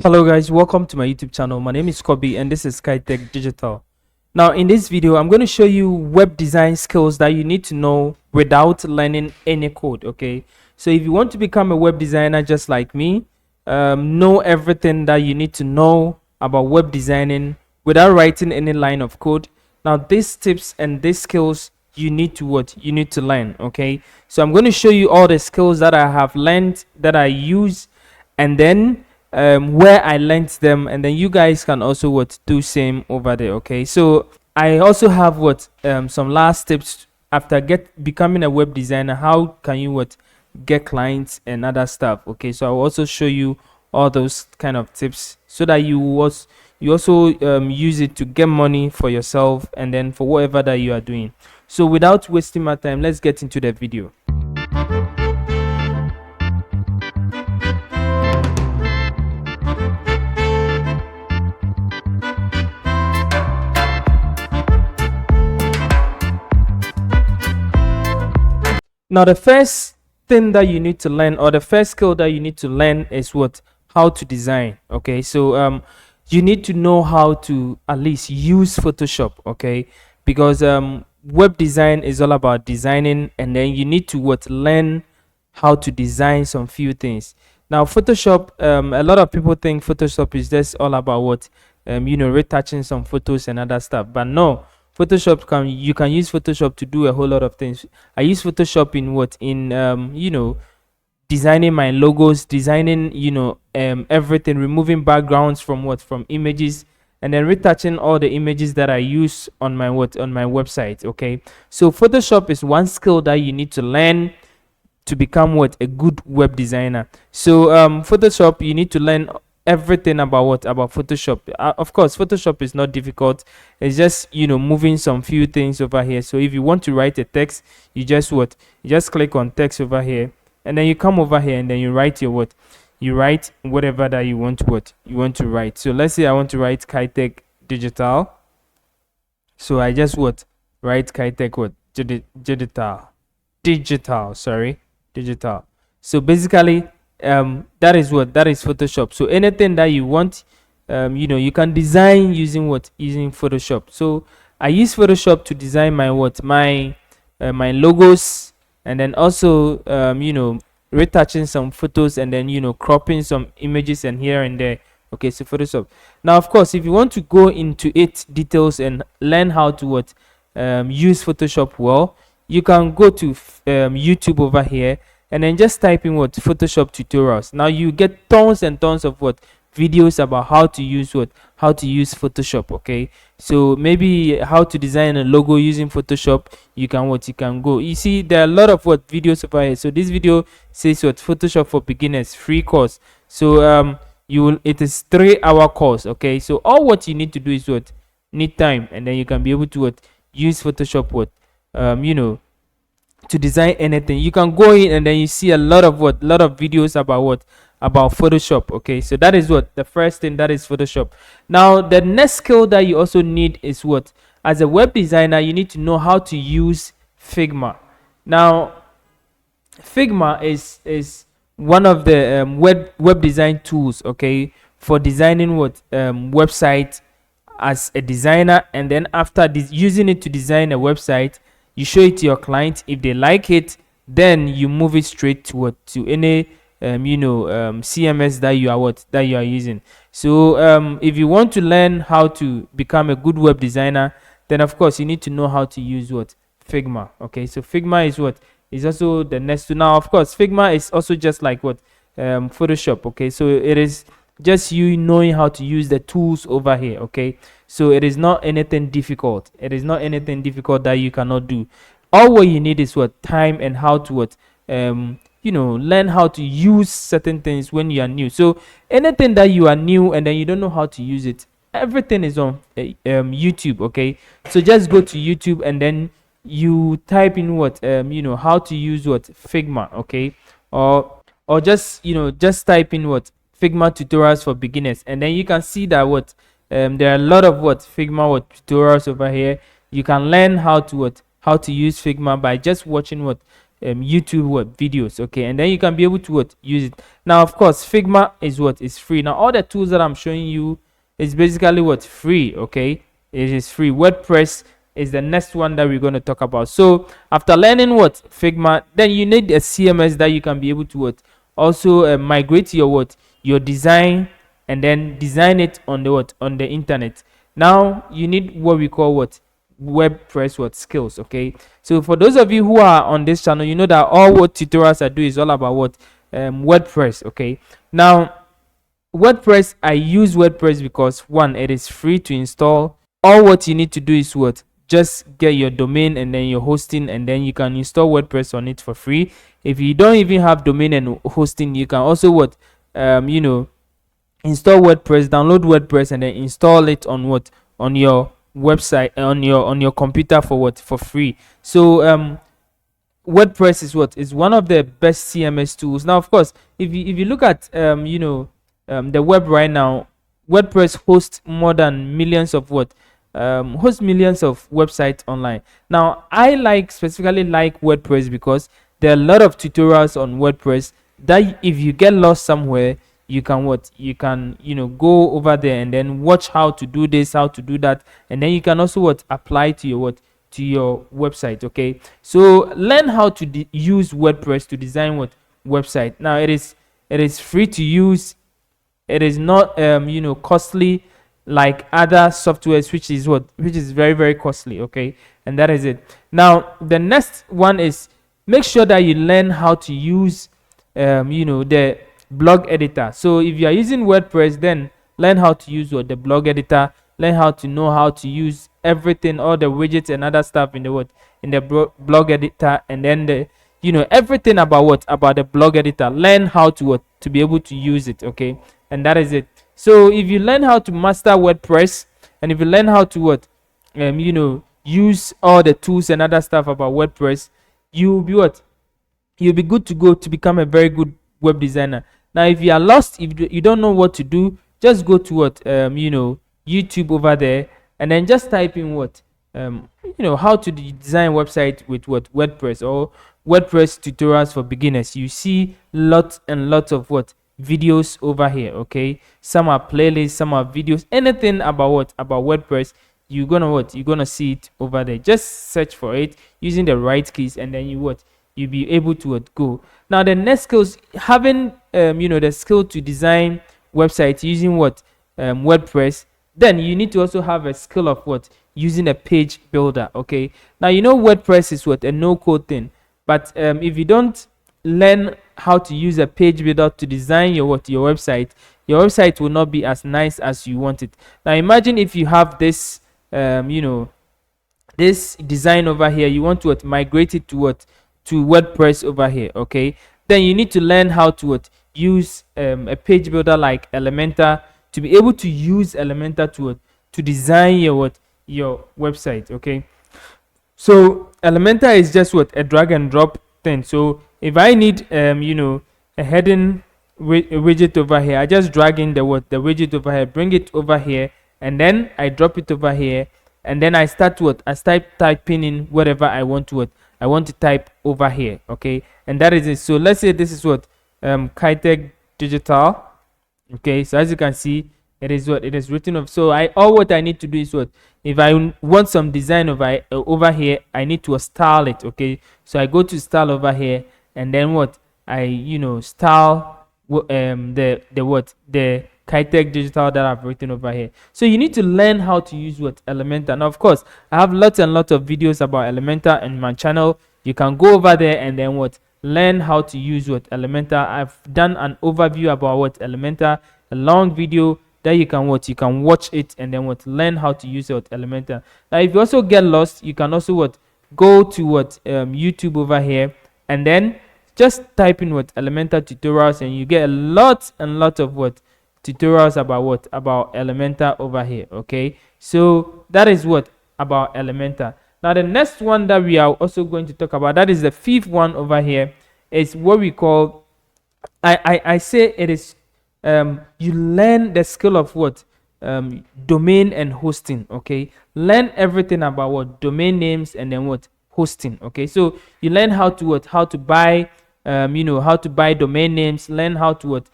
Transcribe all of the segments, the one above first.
Hello guys, welcome to my YouTube channel. My name is Kobe and this is SkyTech Digital. Now in this video, I'm going to show you web design skills that you need to know without learning any code, okay? So if you want to become a web designer just like me, know everything that you need to know about web designing without writing any line of code. Now these tips and these skills you need to learn, okay? So I'm going to show you all the skills that I have learned, that I use, and then where I learned them, and then you guys can also do same over there, okay? So I also have some last tips after becoming a web designer. How can you get clients and other stuff, okay? So I'll also show you all those kind of tips so that you also use it to get money for yourself and then for whatever that you are doing. So without wasting my time, let's get into the video. Now the first thing that you need to learn, or the first skill that you need to learn, is how to design, okay? So you need to know how to at least use Photoshop, okay? Because web design is all about designing, and then you need to learn how to design some few things. Now Photoshop, a lot of people think Photoshop is just all about retouching some photos and other stuff, but no. You can use Photoshop to do a whole lot of things. I use Photoshop in designing my logos, designing everything, removing backgrounds from images, and then retouching all the images that I use on my website, okay? So Photoshop is one skill that you need to learn to become a good web designer. So Photoshop, you need to learn everything about Photoshop. Of course, Photoshop is not difficult. It's just moving some few things over here. So if you want to write a text, you just click on text over here, and then you come over here and then you write you write whatever that you want to write. So let's say I want to write SkyTech Digital. So I just write SkyTech digital. So basically that is Photoshop. So anything that you want, you can design using Photoshop. So I use Photoshop to design my my logos, and then also retouching some photos, and then cropping some images and here and there, okay? So Photoshop. Now of course, if you want to go into details and learn how to use Photoshop well, you can go to YouTube over here, and then just type in Photoshop tutorials. Now you get tons and tons of videos about how to use Photoshop, okay? So maybe how to design a logo using Photoshop. You can go, you see there are a lot of videos over here. So this video says Photoshop for beginners, free course. So it is 3-hour course, okay? So all what you need to do is need time, and then you can be able to use Photoshop to design anything. You can go in and then you see a lot of videos about Photoshop, okay? So that is the first thing, that is Photoshop. Now the next skill that you also need is as a web designer, you need to know how to use Figma. Now Figma is one of the web design tools, okay, for designing website as a designer, and then after using it to design a website, you show it to your client. If they like it, then you move it straight to any CMS that you are using. So if you want to learn how to become a good web designer, then of course you need to know how to use Figma, okay? So Figma is also the next to. Now of course Figma is also just like Photoshop, okay? So it is just you knowing how to use the tools over here, okay? So it is not anything difficult. It is not anything difficult that you cannot do. All what you need is time, and how to learn how to use certain things when you are new. So anything that you are new and then you don't know how to use it, everything is on YouTube, okay? So just go to YouTube and then you type in how to use Figma, okay? Or just just type in Figma tutorials for beginners, and then you can see that there are a lot of Figma tutorials over here. You can learn how to use Figma by just watching YouTube videos, okay, and then you can be able to use it. Now of course Figma is free. Now all the tools that I'm showing you is basically free, okay. It is free. WordPress is the next one that we're going to talk about. So after learning Figma, then you need a CMS that you can be able to also migrate your design and then design it on the internet. Now you need what we call WordPress skills, okay. So for those of you who are on this channel, you know that all tutorials I do is all about WordPress, okay. Now WordPress, I use WordPress because one, it is free to install. All what you need to do is just get your domain and then your hosting, and then you can install WordPress on it for free. If you don't even have domain and hosting, you can also install WordPress, download WordPress, and then install it on your website, on your computer for free. So WordPress is one of the best CMS tools. Now of course, if you look at the web right now, WordPress hosts more than millions of millions of websites online. Now I specifically like WordPress because there are a lot of tutorials on WordPress that if you get lost somewhere, you can go over there and then watch how to do this, how to do that, and then you can also apply to your website, okay. So learn how to use WordPress to design website. Now it is free to use. It is not costly like other softwares, which is very, very costly, okay. And that is it. Now the next one is, make sure that you learn how to use the blog editor. So if you are using WordPress, then learn how to use the blog editor. Learn how to use everything, all the widgets and other stuff in the blog editor, and then everything about the blog editor. Learn how to be able to use it, okay. And that is it. So if you learn how to master WordPress, and if you learn how to use all the tools and other stuff about WordPress, you'll be good to go to become a very good web designer. Now if you are lost, if you don't know what to do, just go to YouTube over there, and then just type in how to design website with WordPress, or WordPress tutorials for beginners. You see lots and lots of videos over here, okay. Some are playlists, some are videos, anything about WordPress, you're gonna see it over there. Just search for it using the right keys, and then you'll be able to go. Now the next skills, having the skill to design websites using WordPress, then you need to also have a skill of using a page builder, okay. Now WordPress is a no-code thing, but if you don't learn how to use a page builder to design your website will not be as nice as you want it. Now imagine if you have this this design over here, you want to migrate it to WordPress over here, okay. Then you need to learn how to use a page builder like Elementor, to be able to use Elementor to design your website, okay. So Elementor is just a drag and drop thing. So if I need a heading widget over here, I just drag in the widget over here, bring it over here, and then I drop it over here, and then I start typing in whatever I want to type over here, okay. And that is it. So let's say this is Kitec Digital, okay. So as you can see, it is written of. So all what I need to do is if I want some design over here, I need to style it, okay. So I go to style over here, and then I style the Kitec Digital that I've written over here. So you need to learn how to use Elementor. Now of course, I have lots and lots of videos about Elementor in my channel. You can go over there and then learn how to use Elementor. I've done an overview about Elementor, a long video that you can watch it, and then learn how to use Elementor. Now if you also get lost, you can also go to YouTube over here, and then just type in Elementor tutorials, and you get a lot and lot of tutorials about Elementor over here, okay. So that is about Elementor. Now the next one that we are also going to talk about, that is the fifth one over here, is what we call, I say it is you learn the skill of domain and hosting, okay. Learn everything about domain names, and then hosting. Okay, so you learn how to what, how to buy how to buy domain names, learn how to what,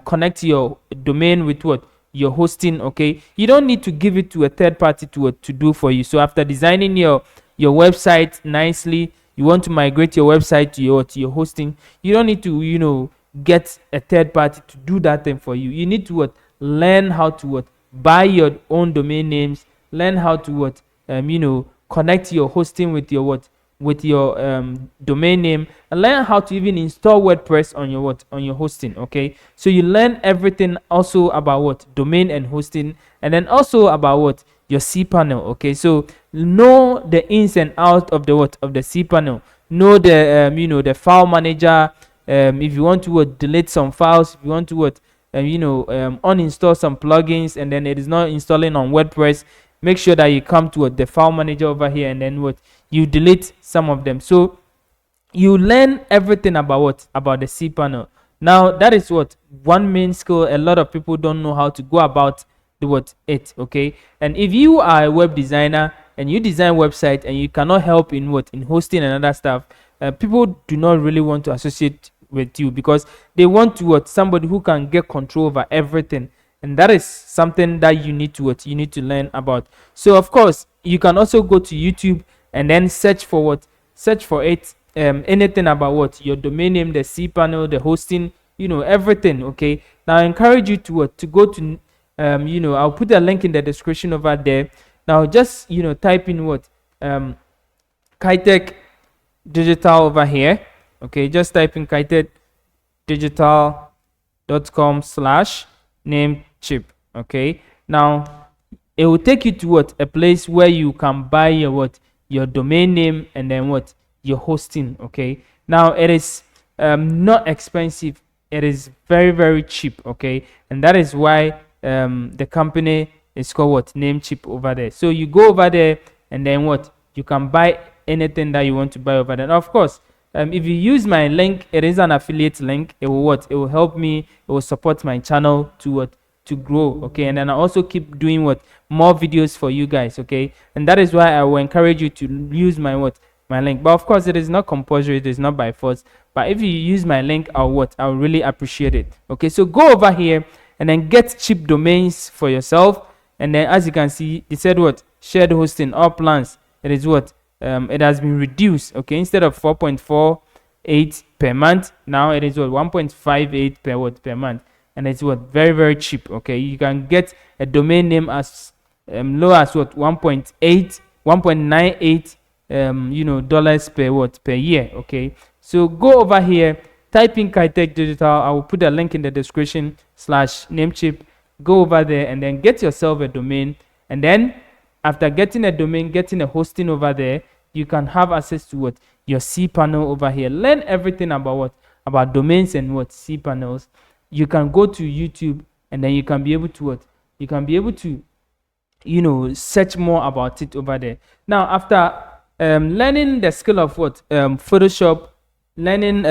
connect your domain with what, your hosting. Okay, you don't need to give it to a third party to what, to do for you. So after designing your website nicely, you want to migrate your website to your hosting, you don't need to get a third party to do that thing for you. You need to what, learn how to what, buy your own domain names, learn how to what, connect your hosting with your what, with your domain name, and learn how to even install WordPress on your what, on your hosting. Okay, so you learn everything also about what, domain and hosting, and then also about what, your cPanel. Okay, so know the ins and outs of the what, of the cPanel. Know the the file manager. If you want to what, delete some files, if you want to what, uninstall some plugins and then it is not installing on WordPress, make sure that you come to what, the file manager over here, and then what, you delete some of them. So you learn everything about what, about the cPanel. Now that is what, one main skill a lot of people don't know how to go about the what, it. Okay, and if you are a web designer and you design website and you cannot help in what, in hosting and other stuff, people do not really want to associate with you because they want to what, somebody who can get control over everything, and that is something that you need to what, you need to learn about. So of course you can also go to YouTube and then search for what, search for it, anything about what, your domain name, the cPanel, the hosting, everything. Okay, now I encourage you to what, to go to I'll put a link in the description over there. Now just type in what, Kitech Digital over here. Okay, just type in kitechdigital.com/namecheap. Okay, now it will take you to what, a place where you can buy your what, your domain name and then what, your hosting. Okay, now it is not expensive, it is very very cheap. Okay, and that is why the company is called what, Namecheap over there. So you go over there and then what, you can buy anything that you want to buy over there. Now, of course, if you use my link, it is an affiliate link. It will what, it will help me, it will support my channel to what, to grow. Okay, and then I also keep doing what, more videos for you guys. Okay, and that is why I will encourage you to use my what, my link. But of course it is not compulsory, it is not by force, but if you use my link, I'll really appreciate it. Okay, so go over here and then get cheap domains for yourself. And then as you can see, it said what, shared hosting, all plans, it is what, it has been reduced. Okay, instead of 4.48 per month, now it is what, 1.58 per what, per month, and it's what, very very cheap. Okay, you can get a domain name as low as what, 1.98 dollars per what, per year. Okay, so go over here, type in Kitech Digital. I will put a link in the description /namecheap. Go over there and then get yourself a domain, and then after getting a domain, getting a hosting over there, you can have access to what, your cPanel over here. Learn everything about what, about domains and what, cPanels. You can go to YouTube and then you can be able to what, you can be able to search more about it over there. Now after learning the skill of what, Photoshop, learning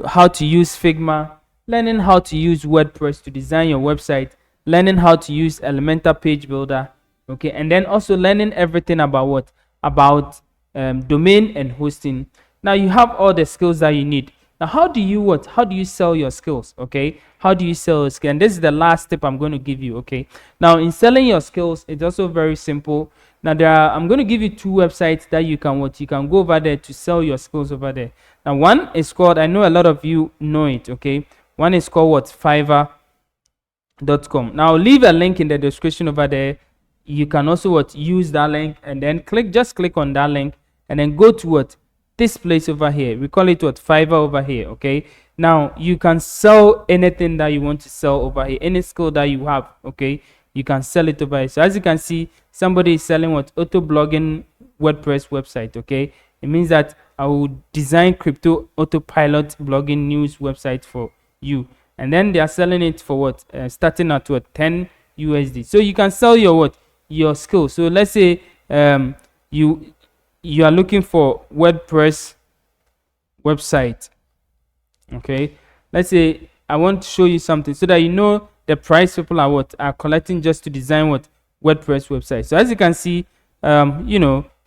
how to use Figma, learning how to use WordPress to design your website, learning how to use Elementor page builder. Okay, and then also learning everything about what, about domain and hosting. Now you have all the skills that you need. Now how do you what, how do you sell your skills? Okay, how do you sell your skills? And this is the last tip I'm going to give you. Okay, now in selling your skills, it's also very simple. Now I'm going to give you 2 websites that you can what, you can go over there to sell your skills over there. Now one is called, I know a lot of you know it. Okay, one is called what, Fiverr.com. Now I'll leave a link in the description over there. You can also what, use that link and then just click on that link and then go to what, this place over here. We call it what, Fiverr over here. Okay, now you can sell anything that you want to sell over here, any skill that you have. Okay, you can sell it over here. So as you can see, somebody is selling what, auto blogging WordPress website. Okay, it means that I will design crypto autopilot blogging news website for you, and then they are selling it for what, starting at what, 10 USD. So you can sell your what, your skill. So let's say you are looking for WordPress website. Okay, let's say I want to show you something so that you know the price people are what, are collecting just to design what, WordPress website. So as you can see,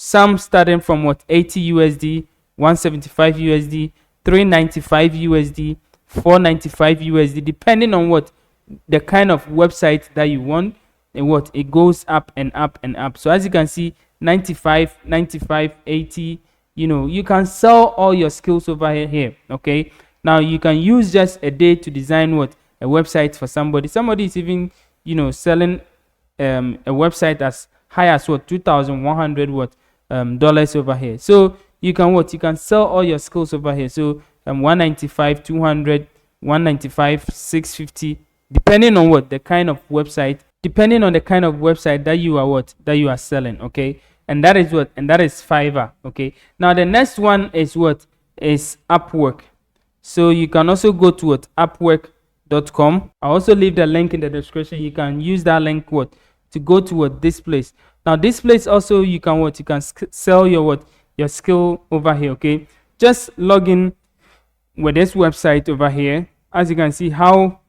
some starting from what, 80 USD, 175 USD, 395 USD, 495 USD, depending on what the kind of website that you want, and what it goes up and up and up. So as you can see, 95, 95, 80, you can sell all your skills over here. Okay, now you can use just a day to design what, a website for somebody. Somebody is even selling a website as high as what, 2,100 what dollars over here. So you can sell all your skills over here. So 195, 200, 195, 650, depending on what the kind of website, that you are selling. Okay, and that is Fiverr. Okay, now the next one is what, is Upwork. So you can also go to what, upwork.com. I'll also leave the link in the description. You can use that link to go to what, this place. Now this place also, you can sell your skill over here. Okay, just log in with this website over here. As you can see how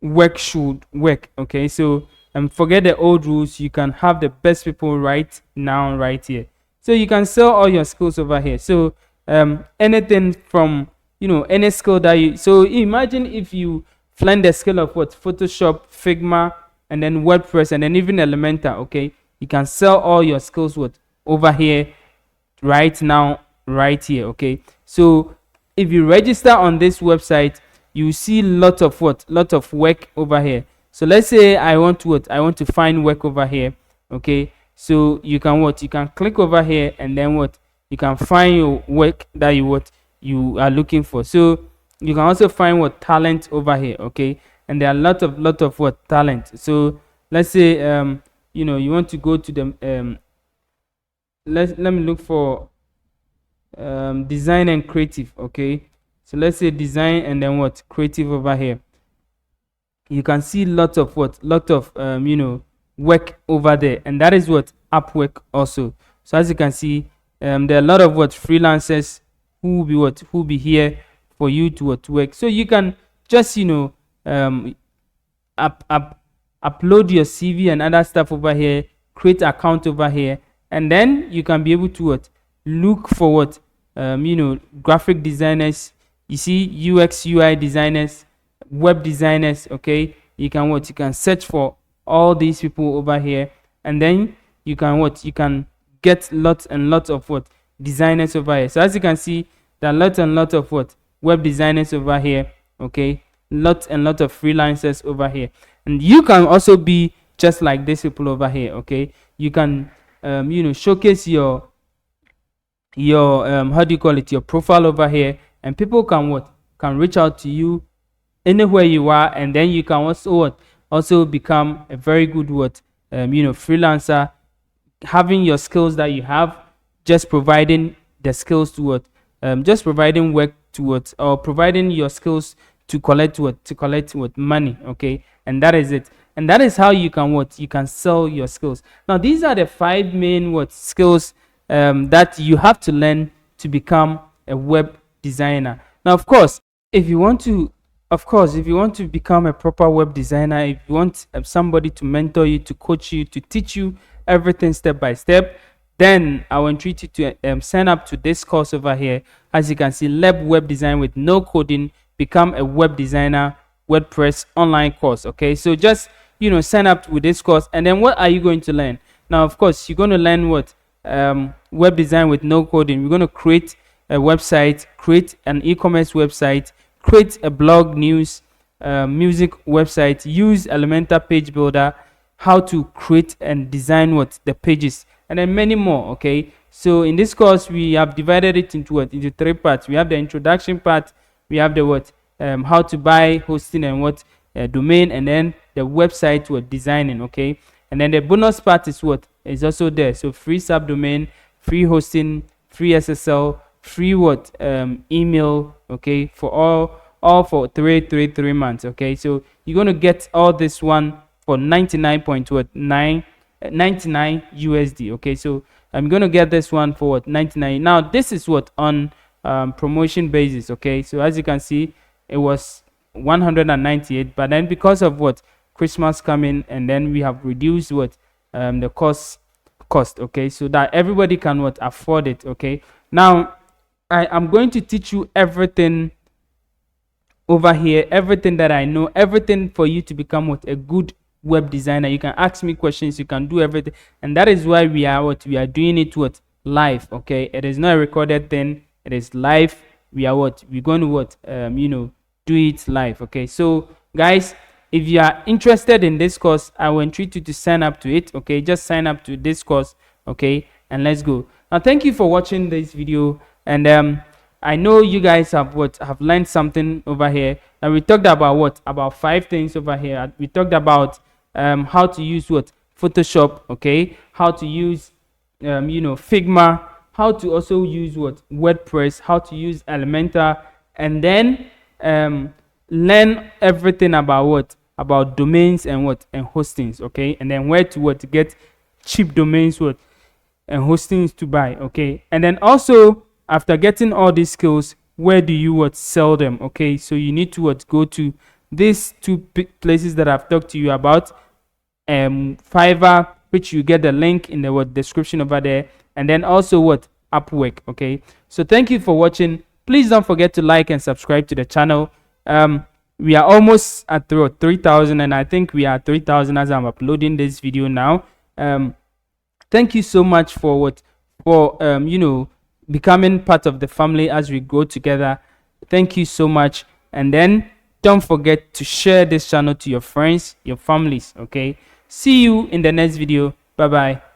work should work. Okay, so forget the old rules. You can have the best people right now, right here. So you can sell all your skills over here. So anything from any skill that you, so imagine if you learn the skill of what, Photoshop, Figma, and then WordPress, and then even Elementor. Okay, you can sell all your skills over here right now, right here. Okay, so if you register on this website, you see lot of work over here. So let's say I want to find work over here. Okay, so you can click over here, and then you can find your work that you are looking for. So you can also find talent over here. Okay, and there are lot of talent. So let's say you want to go to the let me look for design and creative. Okay, so let's say design and then creative over here. You can see lot of work over there, and that is Upwork also. So as you can see, there are a lot of freelancers who will be here for you to work. So you can just upload your CV and other stuff over here, create account over here, and then you can be able to look for graphic designers. You see, UX UI designers, web designers. Okay, you can search for all these people over here, and then you can get lots and lots of designers over here. So as you can see, there are lots and lots of web designers over here. Okay, lots and lots of freelancers over here, and you can also be just like these people over here. Okay, you can showcase your how do you call it, your profile over here, and people can reach out to you anywhere you are, and then you can also become a very good freelancer, having your skills that you have, just providing the skills to just providing work to or providing your skills to collect money. Okay, and that is it, and that is how you can sell your skills. Now these are the 5 main skills that you have to learn to become a web designer. Now of course, if you want to become a proper web designer, if you want somebody to mentor you, to coach you, to teach you everything step by step, then I will entreat you to sign up to this course over here. As you can see, Lab Web Design with No Coding, Become a Web Designer WordPress online course. Okay, so just sign up with this course, and then what are you going to learn? Now of course, you're going to learn web design with no coding. We're going to create a website, create an e-commerce website, create a blog, news, music website, use Elementor page builder, how to create and design the pages, and then many more. Okay, so in this course we have divided it into 3 parts. We have the introduction part, we have the how to buy hosting and domain, and then the website designing. Okay, and then the bonus part is also there. So free subdomain, free hosting, free SSL, free email. Okay, for all for 3 months. Okay, so you're going to get all this one for 99.99 USD. Okay, so I'm going to get this one for 99. Now this is on promotion basis. Okay, so as you can see, it was 198, but then because of Christmas coming, and then we have reduced the cost cost, okay, so that everybody can what afford it. Okay, now I am going to teach you everything over here, everything that I know, everything for you to become what a good web designer. You can ask me questions, you can do everything, and that is why we are what we are doing it what live. Okay, it is not a recorded thing, it is live. We are what we're going to what do it live. Okay, so guys, if you are interested in this course, I will entreat you to sign up to it. Okay, just sign up to this course. Okay, and let's go. Now thank you for watching this video, and I know you guys have learned something over here. And we talked about about 5 things over here. We talked about how to use Photoshop, okay, how to use Figma, how to also use WordPress, how to use Elementor, and then learn everything about about domains and and hostings, okay, and then where to get cheap domains and hostings to buy. Okay, and then also after getting all these skills, where do you sell them? Okay, so you need to go to these 2 places that I've talked to you about, Fiverr, which you get the link in the description over there, and then also Upwork. Okay, so thank you for watching. Please don't forget to like and subscribe to the channel. We are almost at 3,000, and I think we are 3,000 as I'm uploading this video now. Thank you so much for becoming part of the family as we grow together. Thank you so much, and then don't forget to share this channel to your friends, your families. Okay, see you in the next video. Bye bye.